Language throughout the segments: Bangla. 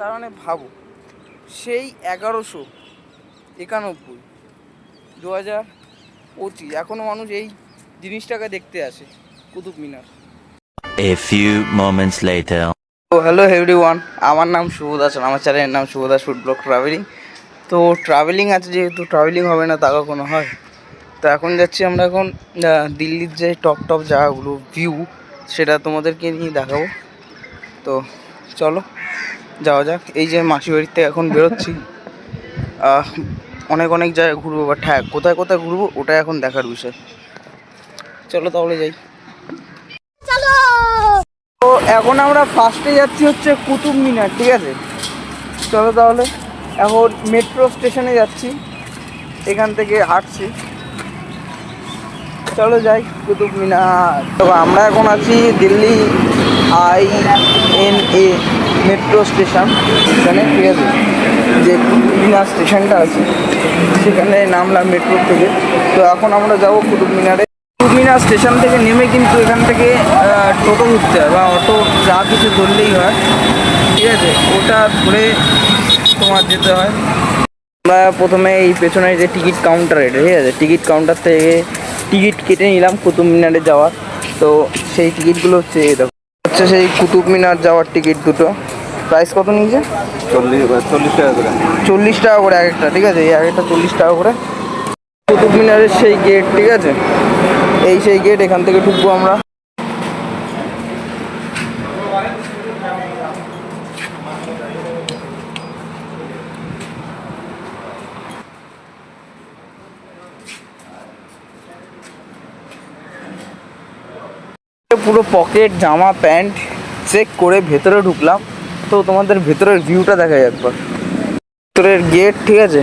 তার মানে ভাবো, সেই 1191, 2025 এখনো মানুষ এই জিনিসটাকে দেখতে আসে, Qutub Minar. A few moments later. তো হ্যালো এভরিওয়ান, আমার নাম শুভ দাস, আমার চ্যানেলের নাম শুভ দাস ফুড ব্লগ ট্রাভেলিং। তো ট্রাভেলিং আছে, যেহেতু ট্রাভেলিং হবে না তা কখনো হয়। তো এখন যাচ্ছি আমরা এখন দিল্লির যে টপ জায়গাগুলো ভিউ, সেটা তোমাদেরকে নিয়ে দেখাবো। তো চলো যাওয়া যাক। এই যে মাসি বাড়ির থেকে এখন বেরোচ্ছি, অনেক জায়গায় ঘুরবো, বাট হ্যাঁ কোথায় কোথায় ঘুরবো ওটা এখন দেখার বিষয়। চলো তাহলে যাই। তো এখন আমরা ফার্স্টে যাচ্ছি হচ্ছে কুতুব মিনার, ঠিক আছে? চলো তাহলে, এখন মেট্রো স্টেশনে যাচ্ছি, এখান থেকে হাঁটছি। চলো যাই কুতুব মিনার। তো আমরা এখন আছি দিল্লি INA মেট্রো স্টেশন, এখানে, ঠিক আছে? যে কুতুব মিনার স্টেশনটা আছে সেখানে নামলাম মেট্রো থেকে। তো এখন আমরা যাবো কুতুব মিনারে। কুতুব মিনার স্টেশন থেকে নেমে কিন্তু এখান থেকে টোটো উঠতে হয় বা অটো, যা কিছু ধরলেই হয়, ঠিক আছে? ওটা ধরে তোমার যেতে হয়। আমরা প্রথমে এই পেছনে যে টিকিট কাউন্টার, এটা ঠিক আছে, টিকিট কাউন্টার থেকে টিকিট কেটে নিলাম কুতুব মিনারে যাওয়ার। তো সেই টিকিটগুলো হচ্ছে এই দেখো, হচ্ছে সেই কুতুব মিনার যাওয়ার টিকিট দুটো। প্রাইস কত নিয়েছে? 40 টাকা করে। 40 টাকা করে এক একটা, ঠিক আছে? এই এক একটা 40 টাকা করে। কুতুব মিনারের সেই গেট, ঠিক আছে? এই সেই গেট, এখান থেকে ঢুকবো আমরা। পুরো পকেট, জামা প্যান্ট চেক করে ভেতরে ঢুকলাম। তো তোমাদের ভেতরের ভিউটা দেখা যায় একবার। ভেতরের গেট, ঠিক আছে?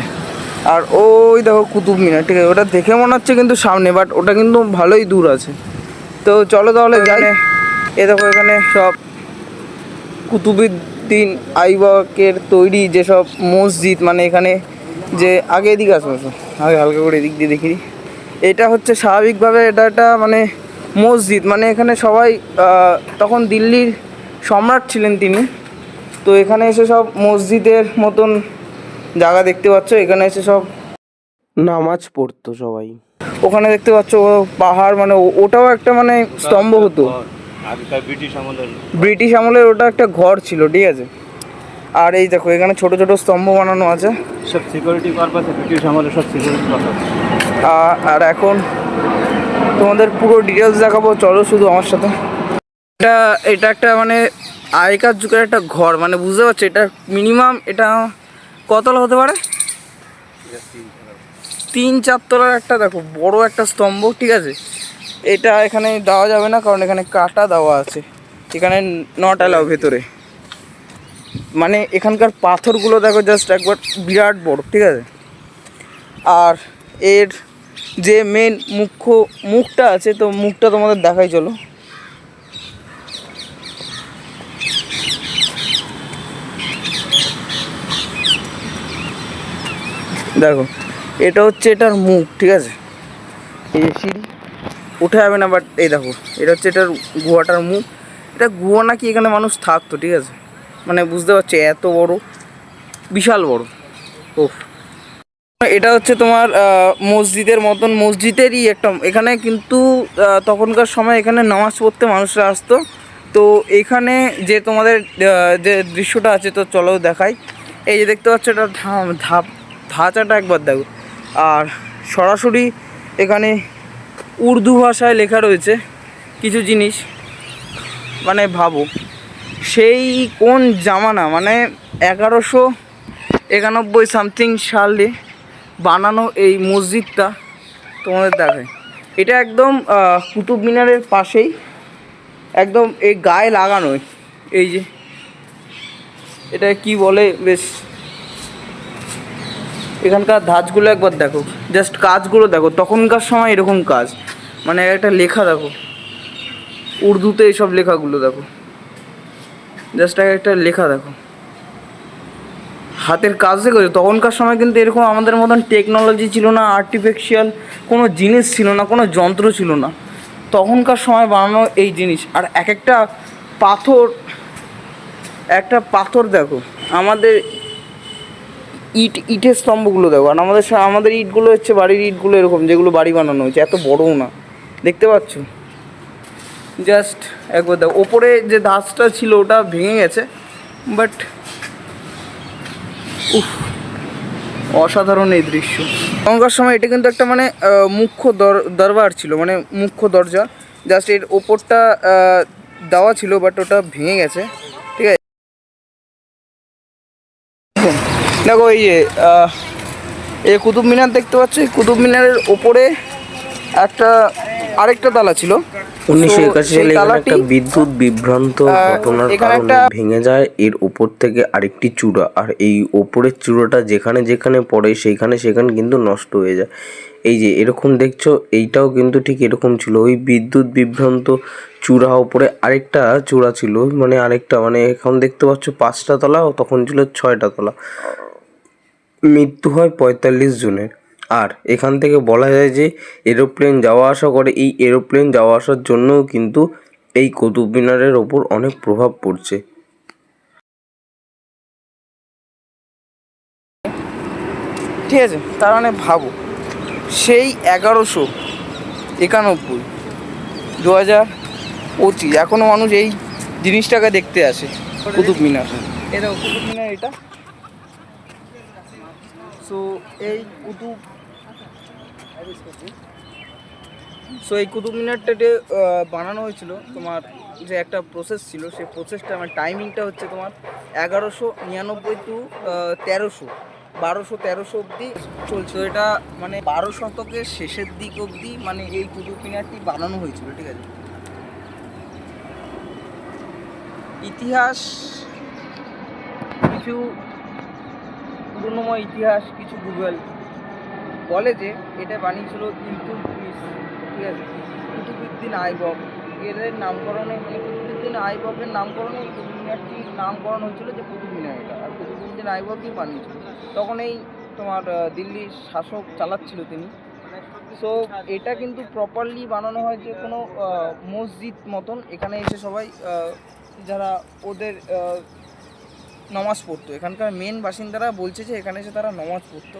আর ওই দেখো কুতুব মিনার, ঠিক আছে? ওটা দেখে মনে হচ্ছে কিন্তু সামনে, বাট ওটা কিন্তু ভালোই দূর আছে। তো চলো তাহলে যাই। এ দেখো এখানে সব কুতুবউদ্দিন আইবকের তৈরি যেসব মসজিদ, মানে এখানে যে আগে এদিকে আসো, আগে হালকা করে এদিক দিয়ে দেখি। এটা হচ্ছে স্বাভাবিকভাবে এটা একটা মানে মসজিদ, মানে এখানে সবাই তখন দিল্লির সম্রাট ছিলেন তিনি। তো এখানে এসে সব মসজিদের মতন জায়গা দেখতে পাচ্ছ, এখানে এসে সব নামাজ পড়তো সবাই। ওখানে দেখতে পাচ্ছ পাহাড়, মানে ওটাও একটা মানে স্তম্ভ হতো, ব্রিটিশ আমলের ওটা একটা ঘর ছিল, ঠিক আছে? আর এই দেখো এখানে ছোট ছোট স্তম্ভ বানানো আছে, সব সিকিউরিটি পারপাসে, ব্রিটিশ আমলে সব সিকিউরিটি পারপাস। আর এখন তোমাদের পুরো ডিটেলস দেখাবো, চলো শুধু আমার সাথে। এটা একটা মানে আগেকার যুগের একটা ঘর, মানে বুঝতে পারছো এটা মিনিমাম এটা কতলা হতে পারে? 3-4 তলার একটা দেখো বড় একটা স্তম্ভ, ঠিক আছে? এটা এখানে দেওয়া যাবে না, কারণ এখানে কাটা দেওয়া আছে, এখানে নট অ্যালাউ ভেতরে। মানে এখানকার পাথরগুলো দেখো জাস্ট একবার বিরাট বড়, ঠিক আছে? আর এর যে মেন মুখটা আছে, তো মুখটা তোমাদের দেখাই, চলো। দেখো এটা হচ্ছে এটার মুখ, ঠিক আছে? এই সিঁড়ি উঠে যাবে না, বাট এই দেখো এটা হচ্ছে এটার গুহাটার মুখ। এটা গুহা নাকি এখানে মানুষ থাকতো, ঠিক আছে? মানে বুঝতে পারছো এত বড়, বিশাল বড়। ও এটা হচ্ছে তোমার মসজিদের মতন, মসজিদেরই একটা। এখানে কিন্তু তখনকার সময় এখানে নামাজ পড়তে মানুষরা আসতো। তো এখানে যে তোমাদের যে দৃশ্যটা আছে, তো চলো দেখাই। এই যে দেখতে পাচ্ছ এটা ধাঁচাটা একবার দেখো। আর সরাসরি এখানে উর্দু ভাষায় লেখা রয়েছে কিছু জিনিস, মানে ভাবো সেই কোন জামানা, মানে 1191 সামথিং সালে বানানো এই মসজিদটা তোমাদের দেখায়। এটা একদম কুতুব মিনারের পাশেই, একদম এই গায়ে লাগানো। এই যে এটা কি বলে, বেশ এখানকার ধাঁচগুলো একবার দেখো, জাস্ট কাজগুলো দেখো, তখনকার সময় এরকম কাজ, মানে একটা লেখা দেখো উর্দুতে, এইসব লেখাগুলো দেখো, জাস্ট একটা লেখা দেখো, হাতের কাজ দেখো। তখনকার সময় কিন্তু এরকম আমাদের মতন টেকনোলজি ছিল না, আর্টিফিশিয়াল কোনো জিনিস ছিল না, কোনো যন্ত্র ছিল না। তখনকার সময় বানানো এই জিনিস, আর এক একটা পাথর একটা পাথর দেখো, আমাদের ইটের স্তম্ভগুলো দেখো, আর আমাদের ইটগুলো হচ্ছে বাড়ির ইটগুলো এরকম, যেগুলো বাড়ি বানানো হয়েছে, এত বড়ও না, দেখতে পাচ্ছ? জাস্ট একবার দেখো, ওপরে যে ধাঁচটা ছিল ওটা ভেঙে গেছে, বাট উফ, অসাধারণ এই দৃশ্য। তখনকার সময় এটা কিন্তু একটা মানে মুখ্য দরবার ছিল, মানে মুখ্য দরজা, জাস্ট এর ওপরটা দেওয়া ছিল, বাট ওটা ভেঙে গেছে, ঠিক আছে? দেখো এই যে এই কুতুব মিনার দেখতে পাচ্ছ, এই কুতুব মিনারের ওপরে একটা আরেকটা তালা ছিল। 1981 সেই সালে এখানে তালাটি একটা বিদ্যুৎ বিভ্রান্ত ঘটনার এখানে কারণে একটা ভেঙে যায় এর উপর থেকে আরেকটি চূড়া, আর এই ওপরের চূড়াটা যেখানে যেখানে পড়ে সেখানে সেখানে কিন্তু নষ্ট হয়ে যায়। এই যে এরকম দেখছো, এইটাও কিন্তু ঠিক এরকম ছিল, ওই বিদ্যুৎ বিভ্রান্ত চূড়া ওপরে আরেকটা চূড়া ছিল, মানে আরেকটা, মানে এখন দেখতে পাচ্ছ 5টা তলা, তখন ছিল 6টা তলা। মৃত্যু হয় 45 জনের। আর এখান থেকে বলা যায় যে এরোপ্লেন যাওয়া আসা করে, এই এরোপ্লেন যাওয়া আসার জন্যও কিন্তু এই কুতুব মিনারের ওপর অনেক প্রভাব পড়ছে। ঠিক আছে, তার মানে ভাবো, সেই 1191, 2025 এখনও মানুষ এই জিনিসটাকে দেখতে আসে, কুতুব মিনার। এটা কুতুব মিনার, এটা সো এই কুতুব এই কুতুব মিনারটাতে বানানো হয়েছিল তোমার, যে একটা প্রসেস ছিল, সেই প্রসেসটা আমার টাইমিংটা হচ্ছে তোমার 1199 টু 1300, 1200-1300 অবধি চলছিল। এটা মানে 12 শতকের শেষের দিক অবধি মানে এই কুতুব মিনারটি বানানো হয়েছিল, ঠিক আছে? ইতিহাস, কিছু পুরনোময় ইতিহাস, কিছু গুগল বলে যে এটা বানিয়েছিল ইলতুৎমিশ, ঠিক আছে? কুতুবউদ্দিন আইবক এদের নামকরণে, মানে কুতুবউদ্দিন আইবকের নামকরণে এই কুতুব মিনারটির নামকরণ হয়েছিল যে কুতুব মিনার এটা, আর কুতুবউদ্দিন আইবকই বানিয়েছিল। তখন এই তোমার দিল্লির শাসক চালাচ্ছিল তিনি। সো এটা কিন্তু প্রপারলি বানানো হয় যে কোনো মসজিদ মতন, এখানে এসে সবাই যারা ওদের নমাজ পড়তো, এখানকার মেন বাসিন্দারা বলছে যে এখানে এসে তারা নমাজ পড়তো।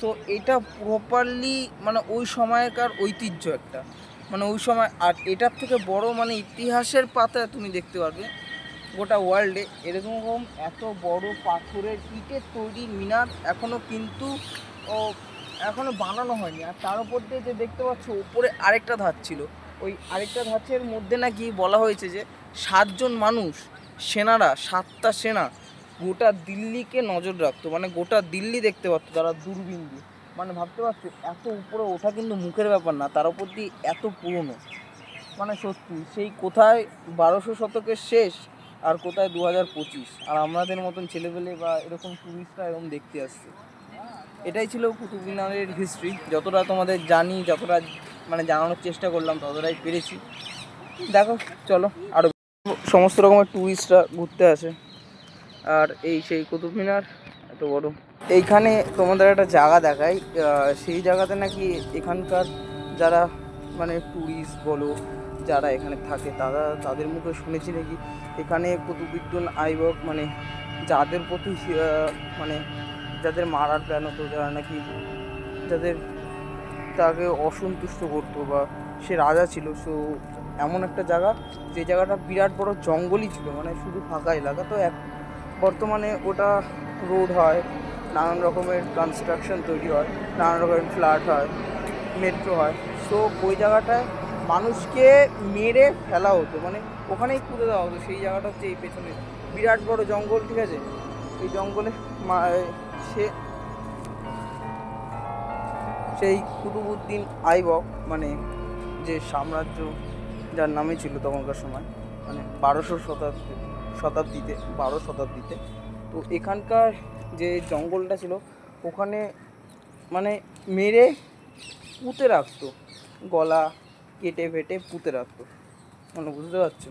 তো এটা প্রপারলি মানে ওই সময়কার ঐতিহ্য একটা, মানে ওই সময়। আর এটার থেকে বড় মানে ইতিহাসের পাতায় তুমি দেখতে পারবে গোটা ওয়ার্ল্ডে এরকম এত বড় পাথরের ইটের তৈরি মিনার এখনও কিন্তু এখনও বানানো হয়নি। আর তার উপর দিয়ে যে দেখতে পাচ্ছ উপরে আরেকটা ধাপ ছিল, ওই আরেকটা ধাঁচের মধ্যে নাকি বলা হয়েছে যে 7 জন মানুষ, সেনারা, 7টা সেনা গোটা দিল্লিকে নজর রাখতো, মানে গোটা দিল্লি দেখতে পারতো তারা দূরবীন দিয়ে। মানে ভাবতে পারছো এত উপরে ওঠা কিন্তু মুখের ব্যাপার না, তার উপর দিয়ে এত পুরনো, মানে সত্যি সেই কোথায় 1200 শতকের শেষ আর কোথায় 2025, আর আমাদের মতন ছেলেপেলে বা এরকম টুরিস্টরা এরকম দেখতে আসছে। এটাই ছিল কুতুব মিনারের হিস্ট্রি। যতটা তোমাদের জানি, যতটা মানে জানানোর চেষ্টা করলাম ততটাই পেরেছি। দেখো চলো, আরও সমস্ত রকমের টুরিস্টরা ঘুরতে আসে। আর এই সেই কুতুব মিনার এত বড়। এইখানে তোমাদের একটা জায়গা দেখাই, সেই জায়গাতে নাকি এখানকার যারা মানে ট্যুরিস্ট বলো, যারা এখানে থাকে তাদের মুখে শুনেছি নাকি এখানে কুতুবউদ্দিন আইবক মানে যাদের প্রতি মানে যাদের মারার প্ল্যান হতো, যারা নাকি যাদের তাকে অসন্তুষ্ট করতো বা সে রাজা ছিল, সো এমন একটা জায়গা, যে জায়গাটা বিরাট বড় জঙ্গলই ছিল, মানে শুধু ফাঁকা এলাকা। তো বর্তমানে ওটা রোড হয়, নানান রকমের কনস্ট্রাকশন তৈরি হয়, নানান রকমের ফ্ল্যাট হয়, মেট্রো হয়। সো ওই জায়গাটায় মানুষকে মেরে ফেলা হতো, মানে ওখানেই পুঁতে দেওয়া হতো। সেই জায়গাটা হচ্ছে এই পেছনে বিরাট বড় জঙ্গল, ঠিক আছে? এই জঙ্গলে সেই কুতুবউদ্দিন আইবক মানে যে সাম্রাজ্য যার নামে ছিল তখনকার সময়, মানে 1200 শতাব্দীতে। তো এখানকার যে জঙ্গলটা ছিল ওখানে মানে মেরে পুঁতে রাখতো, গলা কেটে ফেটে পুঁতে রাখতো, মানে বুঝতে পারছো?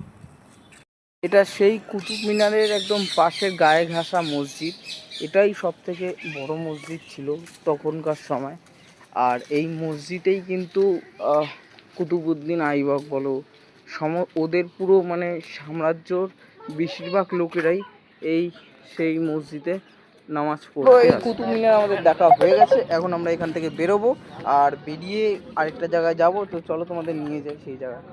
এটা সেই কুতুব মিনারের একদম পাশের গায়ে ঘাসা মসজিদ। এটাই সব থেকে বড় মসজিদ ছিল তখনকার সময়। আর এই মসজিদেই কিন্তু কুতুবউদ্দিন আইবক বলো ওদের পুরো মানে সাম্রাজ্যর বেশিরভাগ লোকেরাই এই সেই মসজিদে নামাজ পড়তে এই কুতুব মিনার আমাদের দেখা হয়ে গেছে। এখন আমরা এখান থেকে বেরোবো আর বেরিয়ে আরেকটা জায়গায় যাব। তো চলো তোমাদের নিয়ে যাই সেই জায়গায়।